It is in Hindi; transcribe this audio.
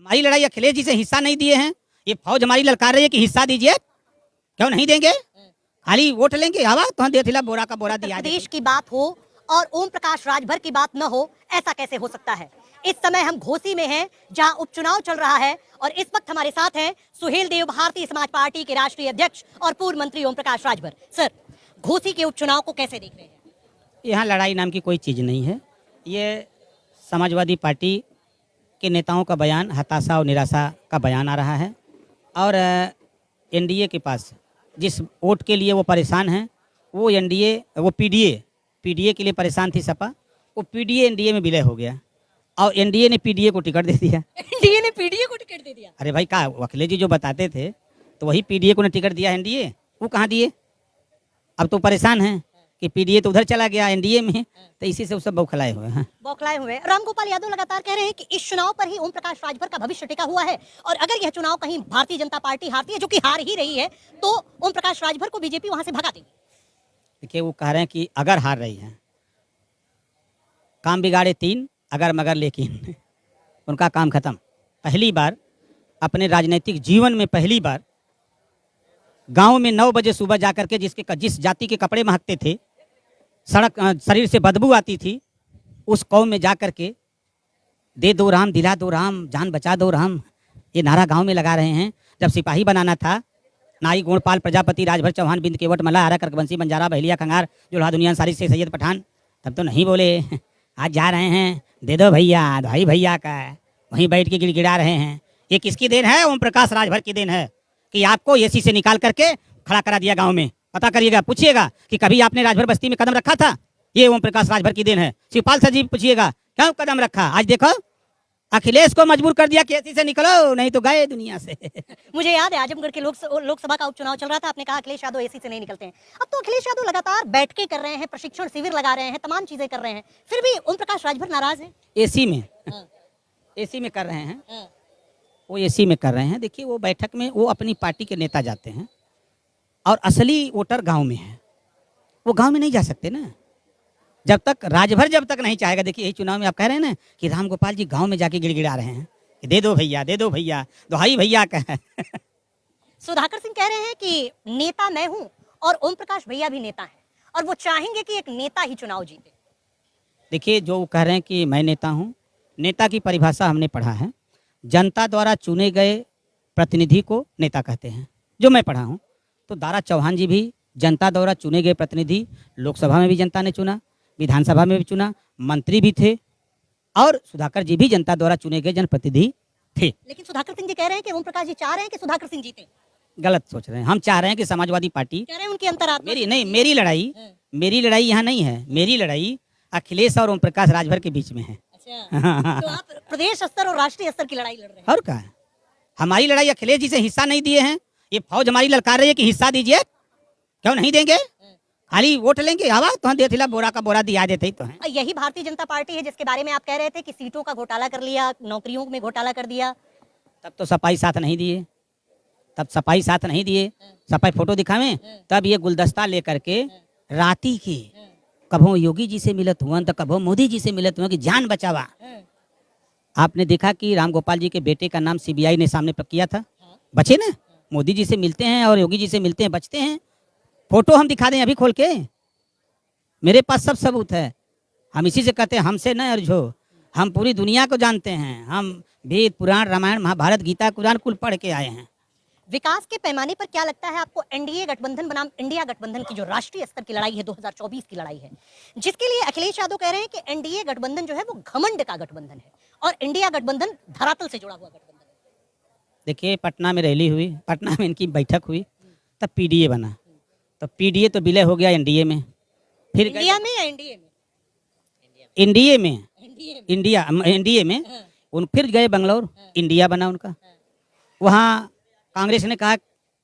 हमारी लड़ाई अखिलेश जी से हिस्सा नहीं दिए हैं, ये फौज हमारी ललकार रही है कि हिस्सा दीजिए, क्यों नहीं देंगे? खाली वोट लेंगे हवा तो दे थिला बोरा का बोरा दिया। प्रदेश की बात हो और ओम प्रकाश राजभर की बात न हो, ऐसा कैसे हो सकता है? इस समय हम घोसी में हैं, जहां उपचुनाव चल रहा है, और इस वक्त हमारे साथ हैं सुहेल देव, भारतीय समाज पार्टी के राष्ट्रीय अध्यक्ष और पूर्व मंत्री ओम प्रकाश राजभर। सर, घोसी के उपचुनाव को कैसे देख रहे हैं? यहाँ लड़ाई नाम की कोई चीज़ नहीं है। ये समाजवादी पार्टी के नेताओं का बयान हताशा और निराशा का बयान आ रहा है, और एनडीए के पास जिस वोट के लिए वो परेशान हैं, वो एनडीए वो पीडीए के लिए परेशान थी सपा, वो पीडीए एनडीए में विलय हो गया और एनडीए ने पीडीए को टिकट दे दिया। एनडीए ने पीडीए को टिकट दे दिया? अरे भाई, का अखिलेश जी जो बताते थे तो वही पीडीए को ने टिकट दिया एनडीए, वो कहाँ दिए? अब तो परेशान हैं कि पीडीए तो उधर चला गया एनडीए में, तो इसी से वो सब बौखलाए हुए हैं। बौखलाए हुए रामगोपाल यादव लगातार कह रहे हैं कि इस चुनाव पर ही ओम प्रकाश राजभर का भविष्य टिका हुआ है, और अगर यह चुनाव कहीं भारतीय जनता पार्टी हारती है, जो कि हार ही रही है, तो ओम प्रकाश राजभर को बीजेपी वहां से भगा देगी। देखिए, वो कह रहे हैं कि अगर हार रही है, काम बिगाड़े तीन अगर मगर लेकिन उनका काम खत्म। पहली बार अपने राजनीतिक जीवन में पहली बार गांव में 9 बजे सुबह जाकर के जिस जाति के कपड़े महकते थे, सड़क शरीर से बदबू आती थी, उस कौम में जाकर के दे दो राम, दिला दो राम, जान बचा दो राम, ये नारा गांव में लगा रहे हैं। जब सिपाही बनाना था, नाई गोणपाल प्रजापति राजभर चौहान बिंद केवट मला आरा करकबंसी बंजारा बहलिया खंगार जुल्हा दुनिया सारी से सैयद पठान, तब तो नहीं बोले। आज जा रहे हैं दे दो भैया, भाई भैया का वहीं बैठ के गिड़गिड़ा रहे हैं। ये किसकी देन है? ओम प्रकाश राजभर की देन है कि आपको एसी से निकाल करके खड़ा करा दिया गांव में। पता करिएगा, पूछिएगा कि कभी आपने राजभर बस्ती में कदम रखा था? ये ओम प्रकाश राजभर की देन है। शिवपाल सर जी पूछिएगा, क्यों कदम रखा? आज देखो अखिलेश को मजबूर कर दिया कि एसी से निकलो, नहीं तो गए दुनिया से। मुझे याद है आजमगढ़ के लोकसभा का उपचुनाव चल रहा था, आपने कहा अखिलेश यादव एसी से नहीं निकलते हैं। अब तो अखिलेश यादव लगातार बैठकें कर रहे हैं, प्रशिक्षण शिविर लगा रहे हैं, तमाम चीजें कर रहे हैं, फिर भी ओम प्रकाश राजभर नाराज है। एसी में एसी में कर रहे हैं, वो एसी में कर रहे हैं। देखिए, वो बैठक में वो अपनी पार्टी के नेता जाते हैं और असली वोटर गांव में है, वो गांव में नहीं जा सकते ना जब तक नहीं चाहेगा। देखिए, यही चुनाव में आप कह रहे हैं ना कि रामगोपाल जी गांव में जाके गिड़गिड़ा रहे हैं कि दे दो भैया, दे दो भैया, दोहाई भैया का है। सुधाकर सिंह कह रहे हैं कि नेता मैं हूं और ओम प्रकाश भैया भी नेता हैं, और वो चाहेंगे कि एक नेता ही चुनाव जीते। देखिए, जो वो कह रहे हैं कि मैं नेता हूं, नेता की परिभाषा हमने पढ़ा है, जनता द्वारा चुने गए प्रतिनिधि को नेता कहते हैं, जो मैं पढ़ा हूं। तो दारा चौहान जी भी जनता द्वारा चुने गए प्रतिनिधि, लोकसभा में भी जनता ने चुना, विधानसभा में भी चुना, मंत्री भी थे, और सुधाकर जी भी जनता द्वारा चुने गए जनप्रतिनिधि थे। लेकिन सुधाकर सिंह जी कह रहे हैं कि ओम प्रकाश जी चाह रहे हैं कि सुधाकर सिंह जीते। गलत सोच रहे हैं। हम चाह रहे हैं कि समाजवादी पार्टी, कह रहे हैं उनकी अंतरात्मा मेरी लड़ाई यहाँ नहीं है। मेरी लड़ाई अखिलेश और ओम प्रकाश राजभर के बीच में है। अच्छा, तो आप प्रदेश स्तर और राष्ट्रीय स्तर की लड़ाई लड़ रहे हैं। और क्या, हमारी लड़ाई अखिलेश जी से हिस्सा नहीं दिए हैं, ये फौज हमारी ललकार रही है कि हिस्सा दीजिए, क्यों नहीं देंगे? खाली वोट लेंगे हवा तो दे थिला बोरा का बोरा दिया देते ही तो है। यही भारतीय जनता पार्टी है जिसके बारे में आप कह रहे थे कि सीटों का घोटाला कर लिया, नौकरियों में घोटाला कर दिया। तब तो सपाई साथ नहीं दिए, सपाई फोटो दिखावें, तब ये गुलदस्ता लेकर के राती की कभो योगी जी से मिलत हुआ तो कभो मोदी जी से मिलत हुआ कि जान बचावा। आपने देखा कि रामगोपाल जी के बेटे का नाम सीबीआई ने सामने किया था, बचे ना? मोदी जी से मिलते हैं और योगी जी से मिलते हैं, बचते हैं। फोटो हम दिखा दें अभी खोल के, मेरे पास सब सबूत है। हम इसी से कहते हैं हमसे न अर्झो, हम पूरी दुनिया को जानते हैं, हम वेद पुराण रामायण महाभारत गीता कुरान कुल पढ़ के आए हैं। विकास के पैमाने पर क्या लगता है आपको, एनडीए गठबंधन बनाम इंडिया गठबंधन की जो राष्ट्रीय स्तर की लड़ाई है, 2024 की लड़ाई है, जिसके लिए अखिलेश यादव कह रहे हैं कि एनडीए गठबंधन जो है वो घमंड का गठबंधन है और इंडिया गठबंधन धरातल से जुड़ा हुआ गठबंधन है। देखिए, पटना में रैली हुई, पटना में इनकी बैठक हुई, तब पीडीए बना, तो पीडीए तो विलय हो गया एनडीए में, फिर इंडिया में या एनडीए में? एनडीए में उन फिर गए बंगलौर, इंडिया बना उनका। वहाँ कांग्रेस ने कहा